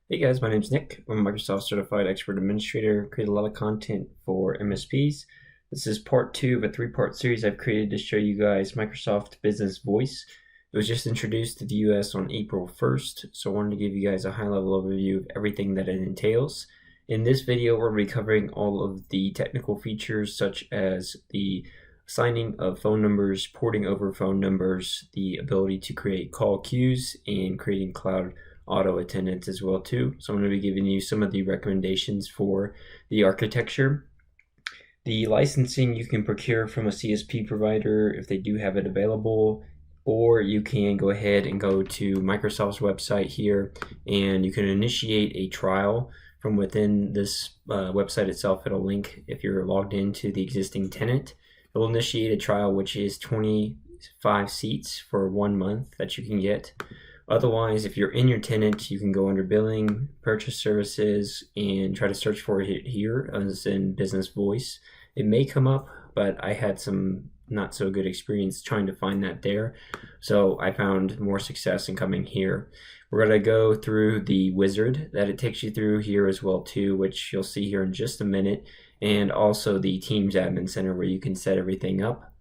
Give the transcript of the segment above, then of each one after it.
Hey guys, my name's Nick. I'm a Microsoft Certified Expert Administrator. Create a lot of content for MSPs. This is part 2 of a 3-part series I've created to show you guys Microsoft Business Voice. It was just introduced to the US on April 1st, so I wanted to give you guys a high-level overview of everything that it entails. In this video, we're going to be covering all of the technical features such as the assigning of phone numbers, porting over phone numbers, the ability to create call queues, and creating cloud auto attendants as well too. So I'm going to be giving you some of the recommendations for the architecture. The licensing you can procure from a CSP provider if they do have it available, or you can go ahead and go to Microsoft's website here and you can initiate a trial from within this website itself. It'll link if you're logged into the existing tenant. It will initiate a trial which is 25 seats for 1 month that you can get. Otherwise, if you're in your tenant, you can go under billing, purchase services, and try to search for it here as in Business Voice. It may come up, but I had some not so good experience trying to find that there. So I found more success in coming here. We're going to go through the wizard that it takes you through here as well too, which you'll see here in just a minute, and also the Teams Admin Center where you can set everything up.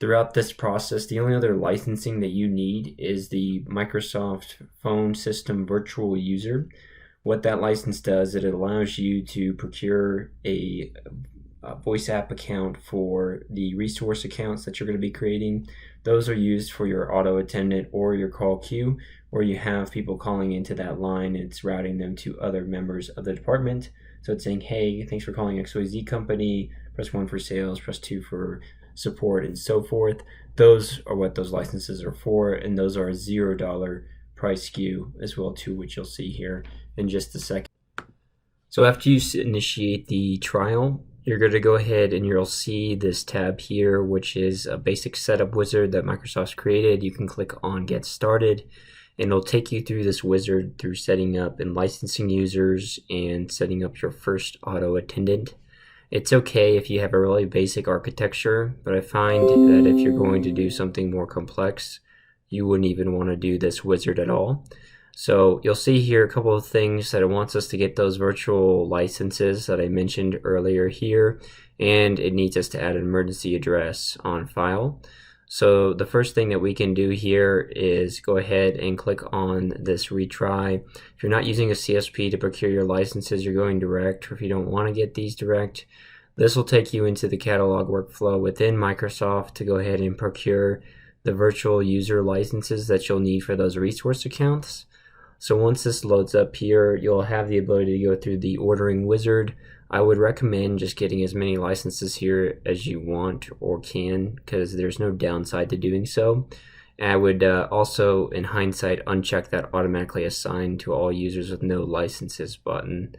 Throughout this process, the only other licensing that you need is the Microsoft Phone System Virtual User. What that license does, it allows you to procure a voice app account for the resource accounts that you're going to be creating. Those are used for your auto attendant or your call queue, where you have people calling into that line and it's routing them to other members of the department. So it's saying, hey, thanks for calling XYZ company, press 1 for sales, press 2 for support, and so forth. Those are what those licenses are for, and those are a $0 price SKU as well too, which you'll see here in just a second. So after you initiate the trial, you're going to go ahead and you'll see this tab here, which is a basic setup wizard that Microsoft's created. You can click on Get Started, and it'll take you through this wizard through setting up and licensing users and setting up your first auto attendant. It's okay if you have a really basic architecture, but I find that if you're going to do something more complex, you wouldn't even want to do this wizard at all. So you'll see here a couple of things that it wants us to get those virtual licenses that I mentioned earlier here, and it needs us to add an emergency address on file. So the first thing that we can do here is go ahead and click on this retry. If you're not using a CSP to procure your licenses, you're going direct, or if you don't want to get these direct, this will take you into the catalog workflow within Microsoft to go ahead and procure the virtual user licenses that you'll need for those resource accounts. So once this loads up here, you'll have the ability to go through the ordering wizard. I would recommend just getting as many licenses here as you want or can, because there's no downside to doing so. And I would also, in hindsight, uncheck that automatically assign to all users with no licenses button.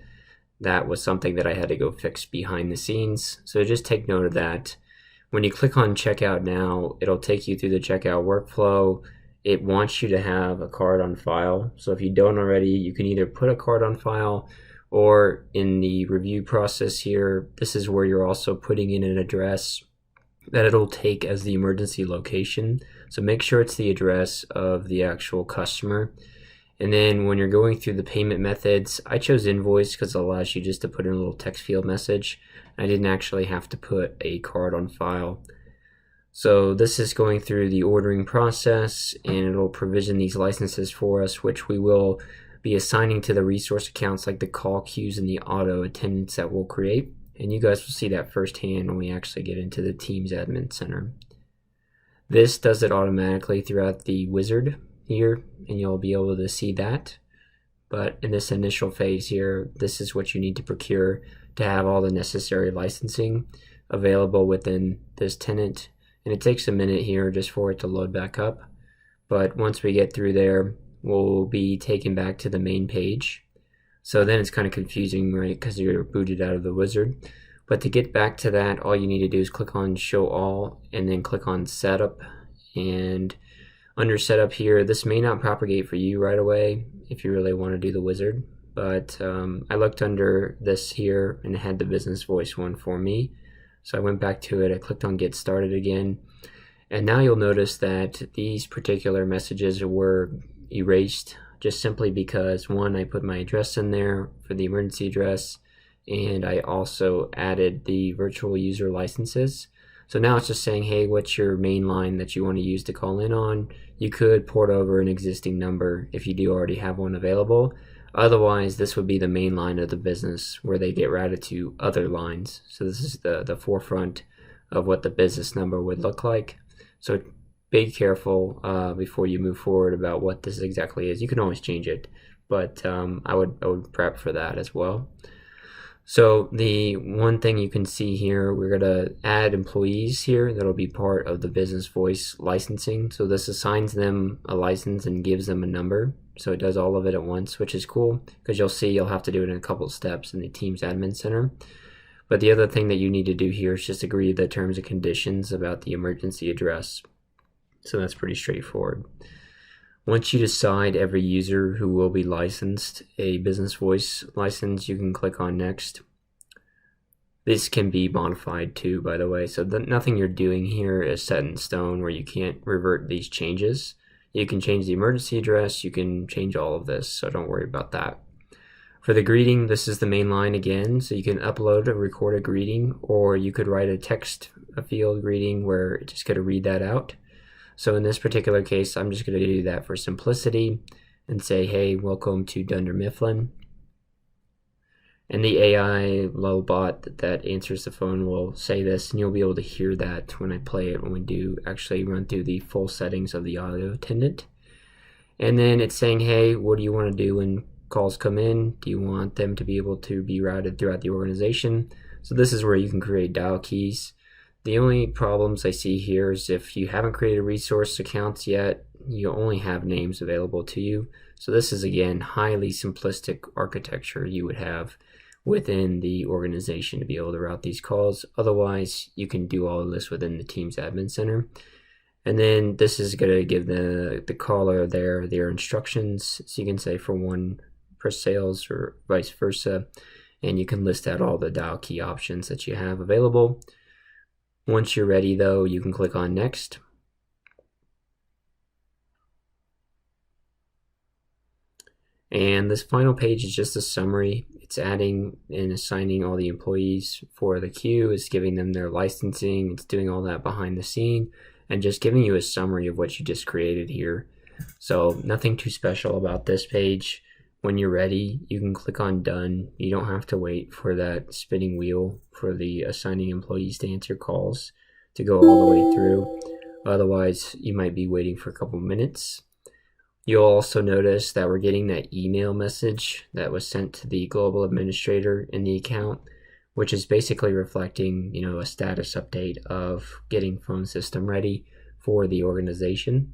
That was something that I had to go fix behind the scenes. So just take note of that. When you click on Checkout Now, it'll take you through the checkout workflow. It wants you to have a card on file. So if you don't already, you can either put a card on file, or in the review process here, this is where you're also putting in an address that it'll take as the emergency location. So make sure it's the address of the actual customer. And then when you're going through the payment methods, I chose invoice because it allows you just to put in a little text field message. I didn't actually have to put a card on file. So this is going through the ordering process, and it'll provision these licenses for us, which we will be assigning to the resource accounts like the call queues and the auto attendants that we'll create. And you guys will see that firsthand when we actually get into the Teams Admin Center. This does it automatically throughout the wizard here, and you'll be able to see that. But in this initial phase here, this is what you need to procure to have all the necessary licensing available within this tenant. And it takes a minute here just for it to load back up. But once we get through there, we'll be taken back to the main page. So then it's kind of confusing, right, because you're booted out of the wizard. But to get back to that, all you need to do is click on Show All and then click on Setup. And under Setup here, this may not propagate for you right away if you really want to do the wizard. But I looked under this here and it had the Business Voice one for me. So I went back to it, I clicked on Get Started again. And now you'll notice that these particular messages were erased just simply because, one, I put my address in there for the emergency address, and I also added the virtual user licenses. So now it's just saying, hey, what's your main line that you want to use to call in on? You could port over an existing number if you do already have one available. Otherwise, this would be the main line of the business where they get routed to other lines. So this is the forefront of what the business number would look like. So be careful before you move forward about what this exactly is. You can always change it, but I would prep for that as well. So the one thing you can see here, we're going to add employees here that'll be part of the business voice licensing. So this assigns them a license and gives them a number. So it does all of it at once, which is cool because you'll see you'll have to do it in a couple of steps in the Teams Admin Center. But the other thing that you need to do here is just agree to the terms and conditions about the emergency address. So that's pretty straightforward. Once you decide every user who will be licensed a business voice license, you can click on next. This can be modified too, by the way, so nothing you're doing here is set in stone where you can't revert these changes. You can change the emergency address, you can change all of this, so don't worry about that. For the greeting, this is the main line again, so you can upload or record a greeting, or you could write a field greeting where it's just going to read that out. So in this particular case, I'm just going to do that for simplicity and say, hey, welcome to Dunder Mifflin. And the AI lullbot that answers the phone will say this, and you'll be able to hear that when I play it, when we do actually run through the full settings of the audio attendant. And then it's saying, hey, what do you want to do when calls come in? Do you want them to be able to be routed throughout the organization? So this is where you can create dial keys. The only problems I see here is if you haven't created resource accounts yet, you only have names available to you. So this is, again, highly simplistic architecture you would have within the organization to be able to route these calls. Otherwise, you can do all of this within the Teams Admin Center. And then this is going to give the caller their instructions. So you can say for one, press sales or vice versa. And you can list out all the dial key options that you have available. Once you're ready, though, you can click on next. And this final page is just a summary. It's adding and assigning all the employees for the queue. It's giving them their licensing. It's doing all that behind the scene and just giving you a summary of what you just created here. So nothing too special about this page. When you're ready, you can click on done. You don't have to wait for that spinning wheel for the assigning employees to answer calls to go all the way through. Otherwise, you might be waiting for a couple minutes. You'll also notice that we're getting that email message that was sent to the global administrator in the account, which is basically reflecting, a status update of getting phone system ready for the organization.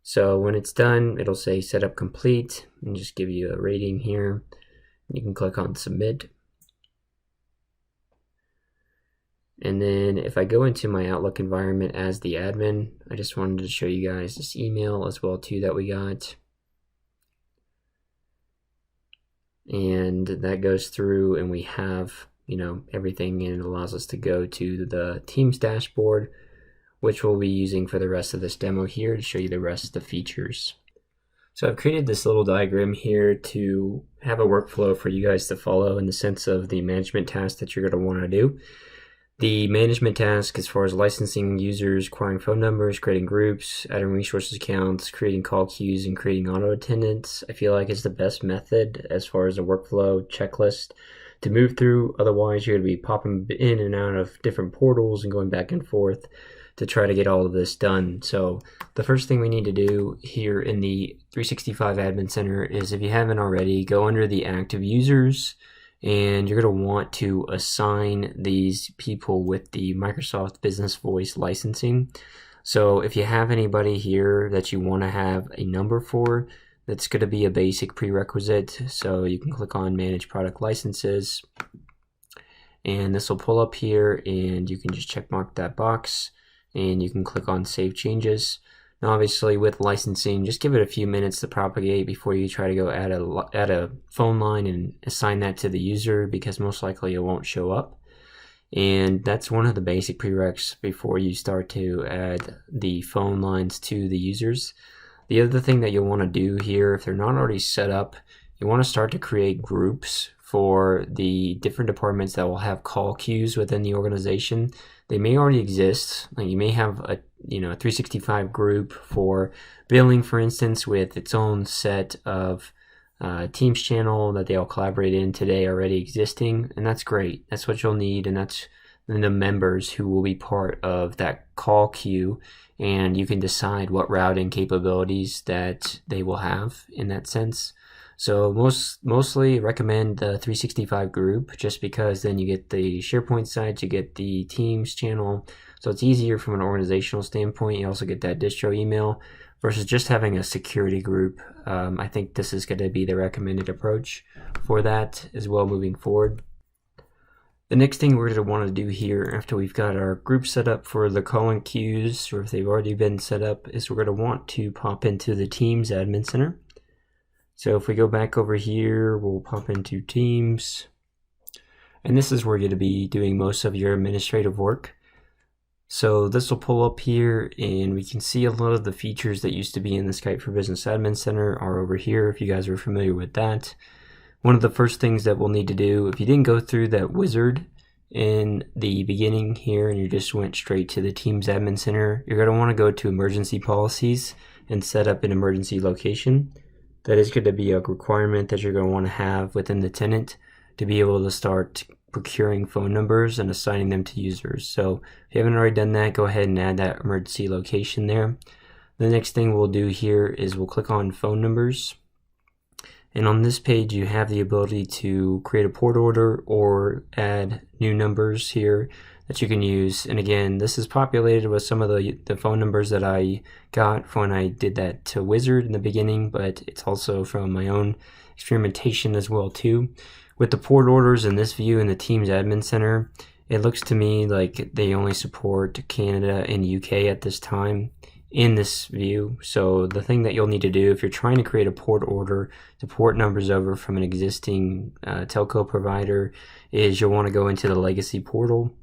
So when it's done, it'll say setup complete and just give you a rating here. You can click on submit. And then if I go into my Outlook environment as the admin, I just wanted to show you guys this email as well too that we got. And that goes through and we have, everything, and it allows us to go to the Teams dashboard, which we'll be using for the rest of this demo here to show you the rest of the features. So I've created this little diagram here to have a workflow for you guys to follow in the sense of the management tasks that you're going to want to do. The management task as far as licensing users, acquiring phone numbers, creating groups, adding resources accounts, creating call queues, and creating auto attendants, I feel like is the best method as far as a workflow checklist to move through. Otherwise, you're going to be popping in and out of different portals and going back and forth to try to get all of this done. So the first thing we need to do here in the 365 Admin Center is, if you haven't already, go under the active users, and you're going to want to assign these people with the Microsoft Business Voice licensing. So if you have anybody here that you want to have a number for, that's going to be a basic prerequisite. So you can click on Manage Product Licenses, and this will pull up here, and you can just check mark that box, and you can click on Save Changes. Now obviously with licensing, just give it a few minutes to propagate before you try to go add a phone line and assign that to the user, because most likely it won't show up. And that's one of the basic prereqs before you start to add the phone lines to the users. The other thing that you'll want to do here, if they're not already set up, you want to start to create groups for the different departments that will have call queues within the organization. They may already exist. Like you may have a 365 group for billing, for instance, with its own set of Teams channel that they all collaborate in today already existing, and that's great. That's what you'll need, and that's the members who will be part of that call queue, and you can decide what routing capabilities that they will have in that sense. So mostly recommend the 365 group, just because then you get the SharePoint sites, you get the Teams channel, so it's easier from an organizational standpoint. You also get that distro email versus just having a security group. I think this is going to be the recommended approach for that as well moving forward. The next thing we're going to want to do here after we've got our group set up for the calling queues, or if they've already been set up, is we're going to want to pop into the Teams Admin Center. So if we go back over here, we'll pop into Teams, and this is where you're going to be doing most of your administrative work. So this will pull up here, and we can see a lot of the features that used to be in the Skype for Business Admin Center are over here if you guys are familiar with that. One of the first things that we'll need to do, if you didn't go through that wizard in the beginning here and you just went straight to the Teams Admin Center, you're going to want to go to Emergency Policies and set up an emergency location. That is going to be a requirement that you're going to want to have within the tenant to be able to start procuring phone numbers and assigning them to users. So if you haven't already done that, go ahead and add that emergency location there. The next thing we'll do here is we'll click on phone numbers. And on this page, you have the ability to create a port order or add new numbers here that you can use. And again, this is populated with some of the phone numbers that I got when I did that wizard in the beginning, but it's also from my own experimentation as well too. With the port orders in this view in the Teams Admin Center, it looks to me like they only support Canada and UK at this time in this view. So the thing that you'll need to do if you're trying to create a port order to port numbers over from an existing telco provider is you'll want to go into the legacy portal.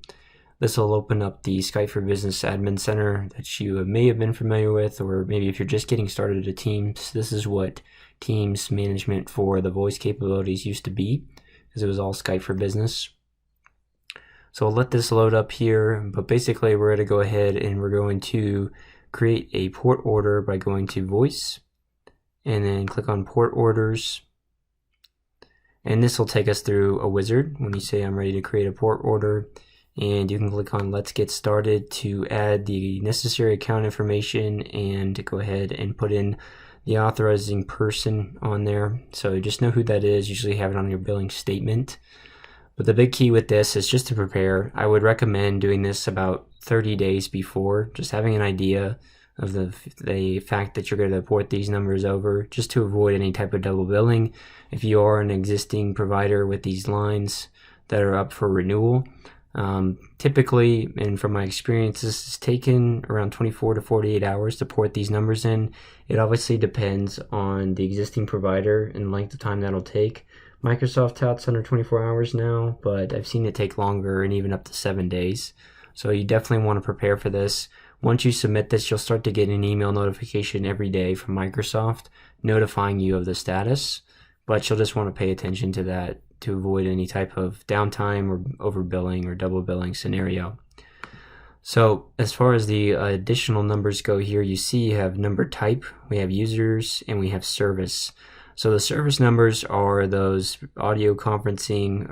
This will open up the Skype for Business Admin Center that you may have been familiar with, or maybe if you're just getting started at Teams, this is what Teams management for the voice capabilities used to be, because it was all Skype for Business. So I'll let this load up here, but basically we're going to go ahead and we're going to create a port order by going to Voice and then click on Port Orders. And this will take us through a wizard when you say I'm ready to create a port order. And you can click on Let's Get Started to add the necessary account information and go ahead and put in the authorizing person on there. So just know who that is. Usually have it on your billing statement. But the big key with this is just to prepare. I would recommend doing this about 30 days before, just having an idea of the fact that you're going to port these numbers over, just to avoid any type of double billing. If you are an existing provider with these lines that are up for renewal, typically, and from my experience, this has taken around 24 to 48 hours to port these numbers in. It obviously depends on the existing provider and the length of time that'll take. Microsoft touts under 24 hours now, but I've seen it take longer and even up to 7 days. So you definitely want to prepare for this. Once you submit this, you'll start to get an email notification every day from Microsoft notifying you of the status, but you'll just want to pay attention to that to avoid any type of downtime or overbilling or double billing scenario. So as far as the additional numbers go here, you see you have number type, we have users, and we have service. So the service numbers are those audio conferencing,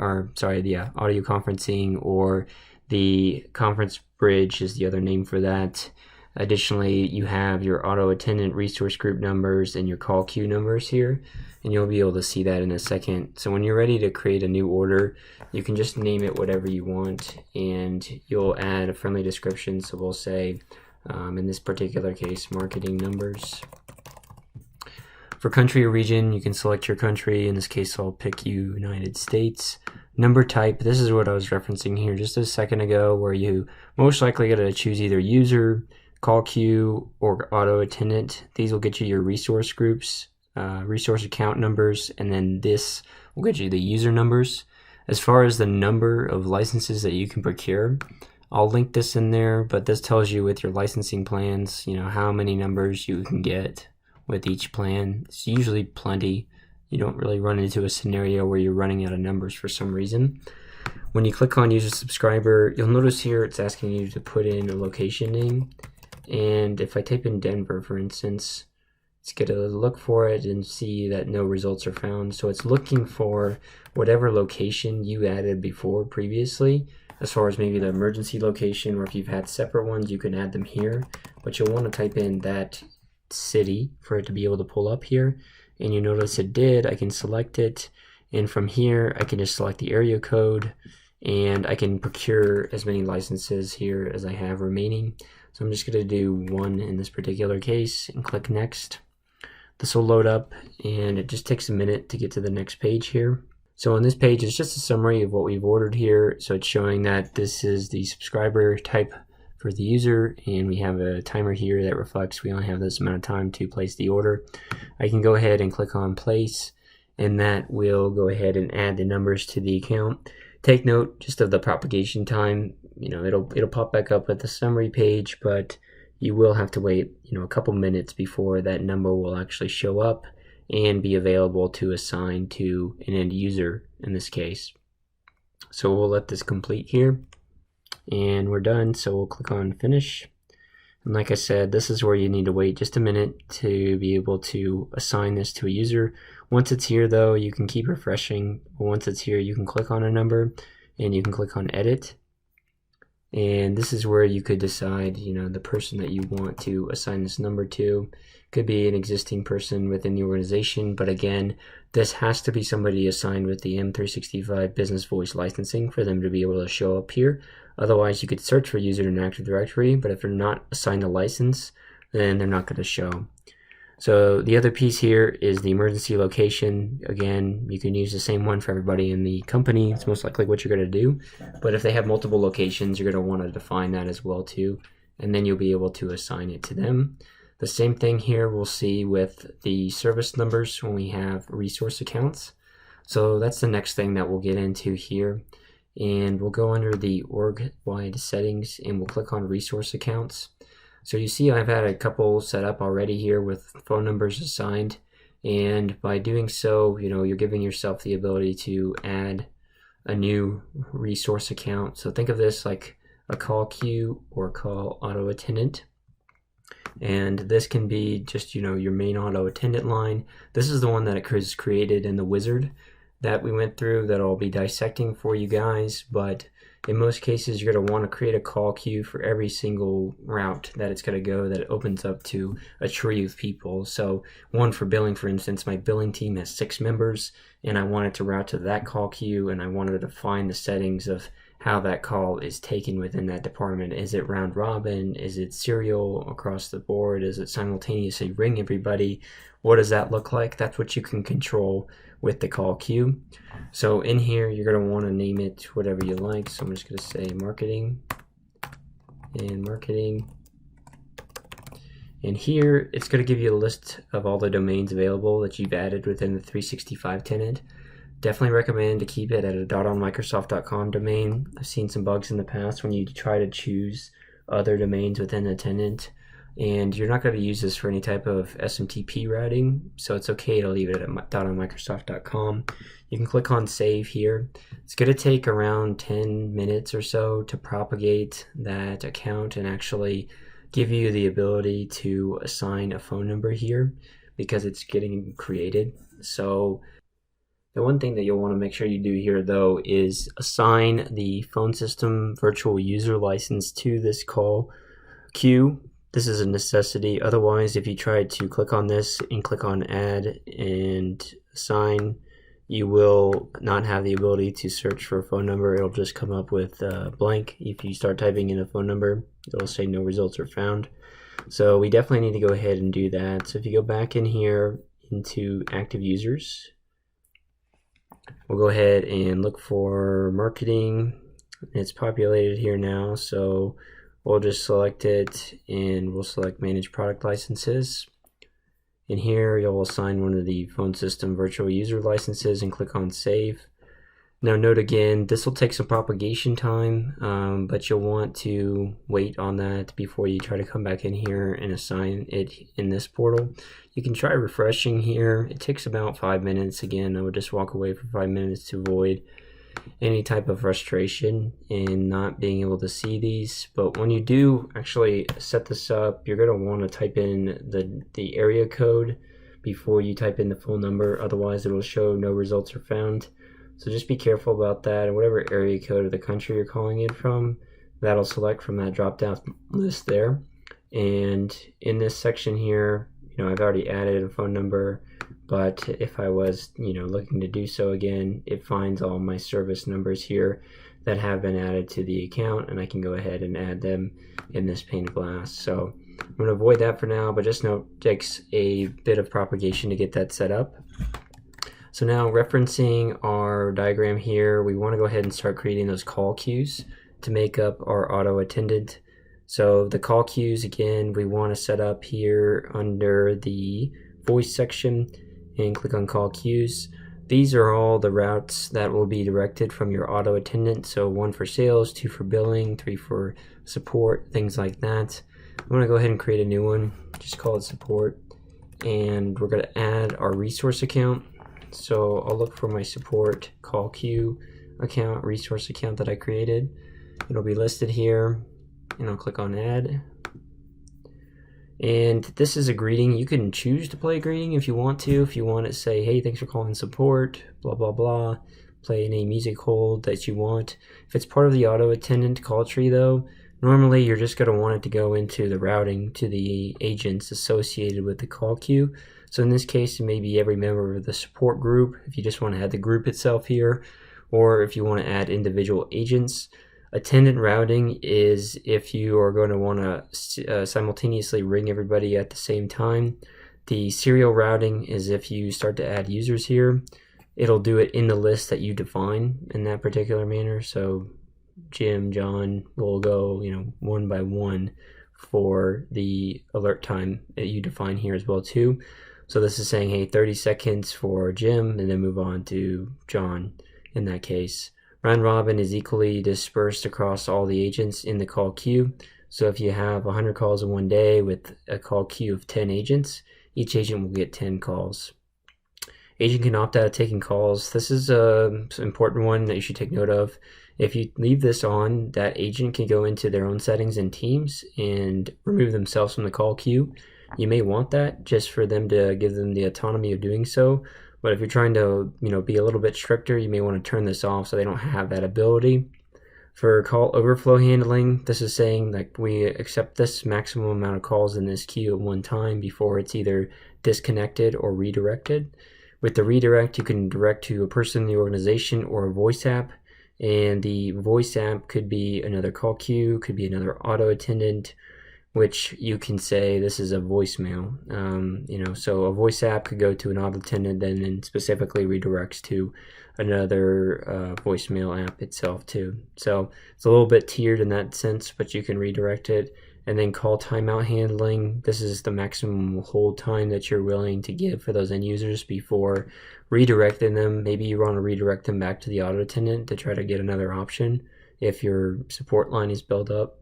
or the conference bridge is the other name for that. Additionally, you have your auto attendant resource group numbers and your call queue numbers here, and you'll be able to see that in a second. So when you're ready to create a new order, you can just name it whatever you want, and you'll add a friendly description. So we'll say, in this particular case, marketing numbers. For country or region, you can select your country. In this case, I'll pick United States. Number type, this is what I was referencing here just a second ago, where you most likely got to choose either user, call queue, or auto attendant. These will get you your resource groups, resource account numbers, and then this will get you the user numbers. As far as the number of licenses that you can procure, I'll link this in there, but this tells you with your licensing plans, how many numbers you can get with each plan. It's usually plenty. You don't really run into a scenario where you're running out of numbers for some reason. When you click on user subscriber, you'll notice here it's asking you to put in a location name. And if I type in Denver, for instance, it's going to look for it and see that no results are found. So it's looking for whatever location you added before previously, as far as maybe the emergency location, or if you've had separate ones, you can add them here. But you'll want to type in that city for it to be able to pull up here. And you notice it did. I can select it. And from here, I can just select the area code, and I can procure as many licenses here as I have remaining. So I'm just going to do 1 in this particular case and click next. This will load up, and it just takes a minute to get to the next page here. So on this page, it's just a summary of what we've ordered here. So it's showing that this is the subscriber type for the user, and we have a timer here that reflects we only have this amount of time to place the order. I can go ahead and click on place, and that will go ahead and add the numbers to the account. Take note just of the propagation time. It'll pop back up at the summary page, but you will have to wait a couple minutes before that number will actually show up and be available to assign to an end user in this case. So we'll let this complete here, and we're done. So we'll click on finish. And like I said, this is where you need to wait just a minute to be able to assign this to a user. Once it's here though, you can keep refreshing. Once it's here, you can click on a number and you can click on edit. And this is where you could decide, the person that you want to assign this number to. Could be an existing person within the organization, but again, this has to be somebody assigned with the M365 Business Voice licensing for them to be able to show up here. Otherwise, you could search for user in Active Directory, but if they're not assigned a license, then they're not going to show. So the other piece here is the emergency location. Again, you can use the same one for everybody in the company. It's most likely what you're going to do. But if they have multiple locations, you're going to want to define that as well too. And then you'll be able to assign it to them. The same thing here we'll see with the service numbers when we have resource accounts. So that's the next thing that we'll get into here. And we'll go under the org-wide settings and we'll click on resource accounts. So you see I've had a couple set up already here with phone numbers assigned, and by doing so, you're giving yourself the ability to add a new resource account. So think of this like a call queue or call auto attendant. And this can be just your main auto attendant line. This is the one that it is created in the wizard that we went through that I'll be dissecting for you guys, but in most cases, you're going to want to create a call queue for every single route that it's going to go that opens up to a tree of people. So one for billing, for instance, my billing team has 6 members, and I wanted to route to that call queue, and I wanted to define the settings of how that call is taken within that department. Is it round robin? Is it serial across the board? Is it simultaneously ring everybody? What does that look like? That's what you can control with the call queue. So in here, you're going to want to name it whatever you like. So I'm just going to say marketing and marketing. And here, it's going to give you a list of all the domains available that you've added within the 365 tenant. Definitely recommend to keep it at a .onmicrosoft.com domain. I've seen some bugs in the past when you try to choose other domains within the tenant, and you're not going to use this for any type of SMTP routing, so it's okay to leave it at .onmicrosoft.com. You can click on save here. It's going to take around 10 minutes or so to propagate that account and actually give you the ability to assign a phone number here because it's getting created. So the one thing that you'll want to make sure you do here though is assign the phone system virtual user license to this call queue. This is a necessity. Otherwise, if you try to click on this and click on add and assign, you will not have the ability to search for a phone number. It'll just come up with blank. If you start typing in a phone number, it'll say no results are found. So we definitely need to go ahead and do that. So if you go back in here into active users, we'll go ahead and look for marketing. It's populated here now, so we'll just select it and we'll select manage product licenses. In here, you'll assign one of the phone system virtual user licenses and click on save. Now note again, this will take some propagation time, but you'll want to wait on that before you try to come back in here and assign it in this portal. You can try refreshing here. It takes about 5 minutes. Again, I would just walk away for 5 minutes to avoid any type of frustration in not being able to see these. But when you do actually set this up, you're going to want to type in the area code before you type in the full number. Otherwise, it will show no results are found. So just be careful about that, and whatever area code of the country you're calling in from, that'll select from that drop-down list there. And in this section here, I've already added a phone number, but if I was, looking to do so again, it finds all my service numbers here that have been added to the account, and I can go ahead and add them in this pane of glass. So I'm going to avoid that for now, but just note it takes a bit of propagation to get that set up. So now, referencing our diagram here, we want to go ahead and start creating those call queues to make up our auto attendant. So the call queues, again, we want to set up here under the voice section and click on call queues. These are all the routes that will be directed from your auto attendant. So 1 for sales, 2 for billing, 3 for support, things like that. I'm going to go ahead and create a new one, just call it support. And we're going to add our resource account. So I'll look for my support call queue account, resource account that I created. It'll be listed here, and I'll click on add. And this is a greeting. You can choose to play a greeting if you want to. If you want to say, hey, thanks for calling support, blah, blah, blah. Play any music hold that you want. If it's part of the auto attendant call tree though, normally you're just going to want it to go into the routing to the agents associated with the call queue. So in this case, it may be every member of the support group, if you just want to add the group itself here, or if you want to add individual agents. Attendant routing is if you are going to want to simultaneously ring everybody at the same time. The serial routing is if you start to add users here, it'll do it in the list that you define in that particular manner. So Jim, John will go, one by one for the alert time that you define here as well too. So this is saying, hey, 30 seconds for Jim, and then move on to John in that case. Round robin is equally dispersed across all the agents in the call queue. So if you have 100 calls in one day with a call queue of 10 agents, each agent will get 10 calls. Agent can opt out of taking calls. This is an important one that you should take note of. If you leave this on, that agent can go into their own settings in Teams and remove themselves from the call queue. You may want that just for them to give them the autonomy of doing so. But if you're trying to, be a little bit stricter, you may want to turn this off so they don't have that ability. For call overflow handling, this is saying that we accept this maximum amount of calls in this queue at one time before it's either disconnected or redirected. With the redirect, you can direct to a person in the organization or a voice app. And the voice app could be another call queue, could be another auto attendant, which you can say this is a voicemail. So a voice app could go to an auto attendant and then specifically redirects to another voicemail app itself too. So it's a little bit tiered in that sense, but you can redirect it. And then call timeout handling. This is the maximum hold time that you're willing to give for those end users before redirecting them. Maybe you want to redirect them back to the auto attendant to try to get another option if your support line is built up.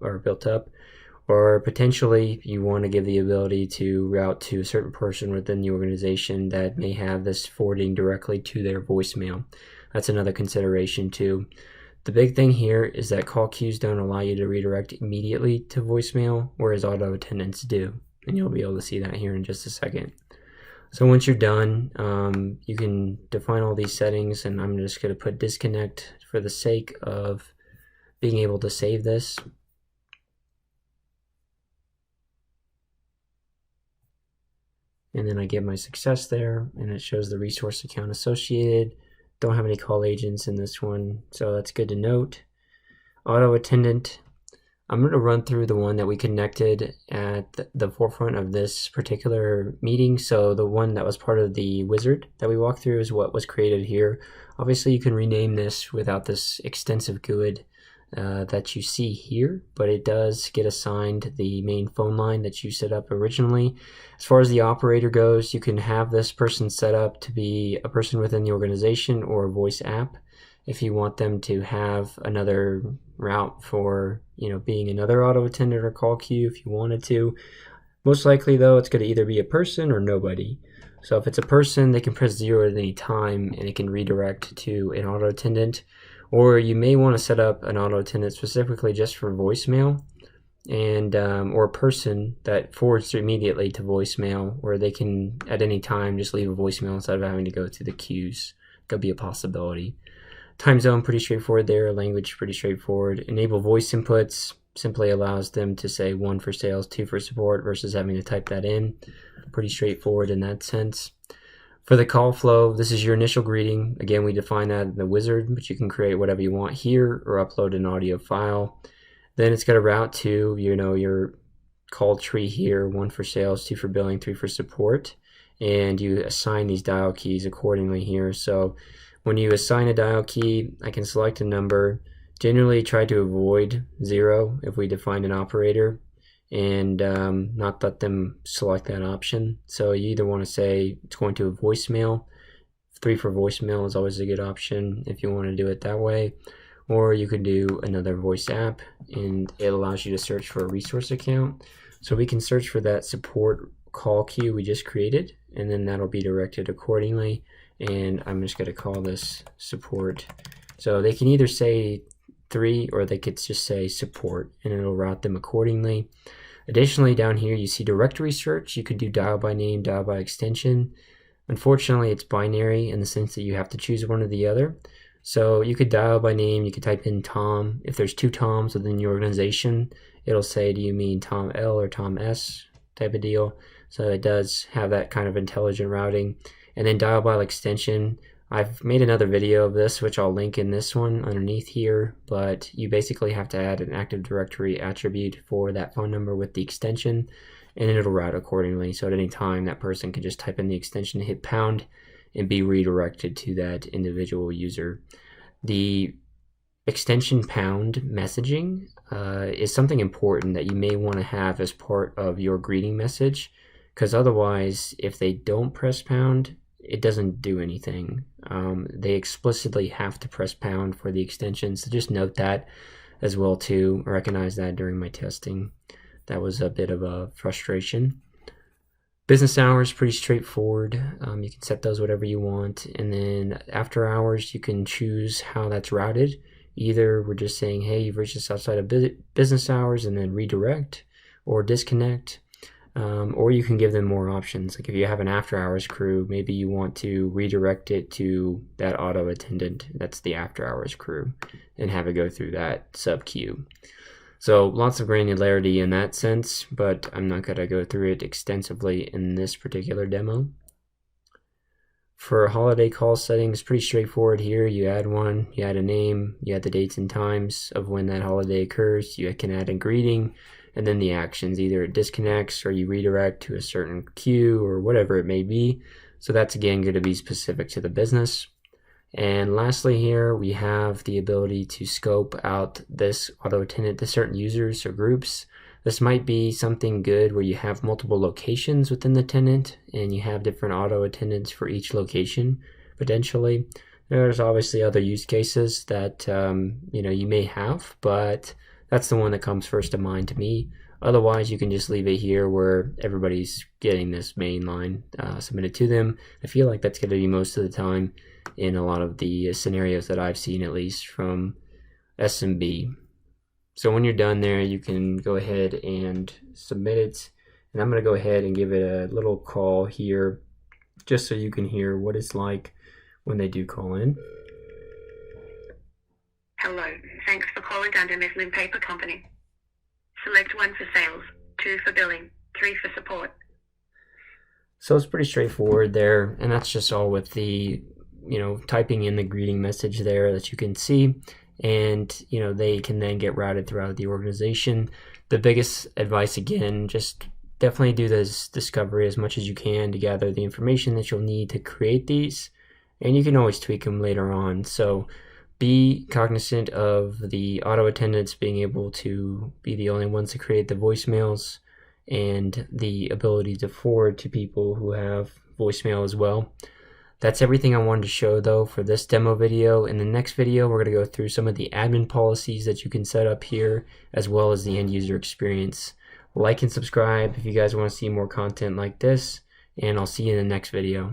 Or potentially you want to give the ability to route to a certain person within the organization that may have this forwarding directly to their voicemail. That's another consideration too. The big thing here is that call queues don't allow you to redirect immediately to voicemail, whereas auto attendants do. And you'll be able to see that here in just a second. So once you're done, you can define all these settings, and I'm just going to put disconnect for the sake of being able to save this. And then I get my success there, and it shows the resource account associated. Don't have any call agents in this one, so that's good to note. Auto attendant, I'm going to run through the one that we connected at the forefront of this particular meeting. So the one that was part of the wizard that we walked through is what was created here. Obviously you can rename this without this extensive GUID that you see here, but it does get assigned the main phone line that you set up originally. As far as the operator goes, you can have this person set up to be a person within the organization or a voice app, if you want them to have another route for, being another auto attendant or call queue if you wanted to. Most likely though, it's going to either be a person or nobody. So if it's a person, they can press 0 at any time and it can redirect to an auto attendant. Or you may want to set up an auto attendant specifically just for voicemail, and or a person that forwards immediately to voicemail, where they can at any time just leave a voicemail instead of having to go through the queues. Could be a possibility. Time zone, pretty straightforward there. Language, pretty straightforward. Enable voice inputs simply allows them to say 1 for sales, 2 for support, versus having to type that in. Pretty straightforward in that sense. For the call flow, this is your initial greeting. Again, we define that in the wizard, but you can create whatever you want here or upload an audio file. Then it's going to route to, your call tree here, 1 for sales, 2 for billing, 3 for support. And you assign these dial keys accordingly here. So when you assign a dial key, I can select a number. Generally try to avoid 0 if we define an operator, and not let them select that option. So you either want to say it's going to a voicemail. 3 for voicemail is always a good option if you want to do it that way. Or you could do another voice app, and it allows you to search for a resource account. So we can search for that support call queue we just created, and then that'll be directed accordingly. And I'm just going to call this support. So they can either say 3 or they could just say support, and it'll route them accordingly. Additionally, down here you see directory search. You could do dial by name, dial by extension. Unfortunately, it's binary in the sense that you have to choose one or the other. So you could dial by name, you could type in Tom. If there's 2 Toms within your organization, it'll say, do you mean Tom L or Tom S type of deal. So it does have that kind of intelligent routing. And then dial by extension, I've made another video of this, which I'll link in this one underneath here, but you basically have to add an Active Directory attribute for that phone number with the extension, and it'll route accordingly. So at any time, that person can just type in the extension, hit pound, and be redirected to that individual user. The extension pound messaging is something important that you may want to have as part of your greeting message, because otherwise, if they don't press pound, it doesn't do anything. They explicitly have to press pound for the extension, so just note that as well too. I recognized that during my testing. That was a bit of a frustration. Business hours, pretty straightforward. You can set those whatever you want, and then after hours you can choose how that's routed. Either we're just saying, hey, you've reached us outside of business hours, and then redirect or disconnect. Or you can give them more options. Like if you have an after hours crew, maybe you want to redirect it to that auto attendant, that's the after hours crew, and have it go through that sub queue. So lots of granularity in that sense, but I'm not going to go through it extensively in this particular demo. For holiday call settings, pretty straightforward here. You add one, you add a name, you add the dates and times of when that holiday occurs. You can add a greeting, and then the actions. Either it disconnects or you redirect to a certain queue or whatever it may be. So that's again going to be specific to the business. And lastly here, we have the ability to scope out this auto attendant to certain users or groups. This might be something good where you have multiple locations within the tenant and you have different auto attendants for each location, potentially. There's obviously other use cases that you may have, but that's the one that comes first to mind to me. Otherwise, you can just leave it here where everybody's getting this main line submitted to them. I feel like that's going to be most of the time in a lot of the scenarios that I've seen, at least from SMB. So when you're done there, you can go ahead and submit it. And I'm going to go ahead and give it a little call here, just so you can hear what it's like when they do call in. Hello, thanks for calling Dunder Mifflin Paper Company. Select 1 for sales, 2 for billing, 3 for support. So it's pretty straightforward there, and that's just all with the typing in the greeting message there that you can see, and they can then get routed throughout the organization. The biggest advice, again, just definitely do this discovery as much as you can to gather the information that you'll need to create these, and you can always tweak them later on. So be cognizant of the auto attendants being able to be the only ones to create the voicemails, and the ability to forward to people who have voicemail as well. That's everything I wanted to show though for this demo video. In the next video, we're going to go through some of the admin policies that you can set up here, as well as the end user experience. Like and subscribe if you guys want to see more content like this, and I'll see you in the next video.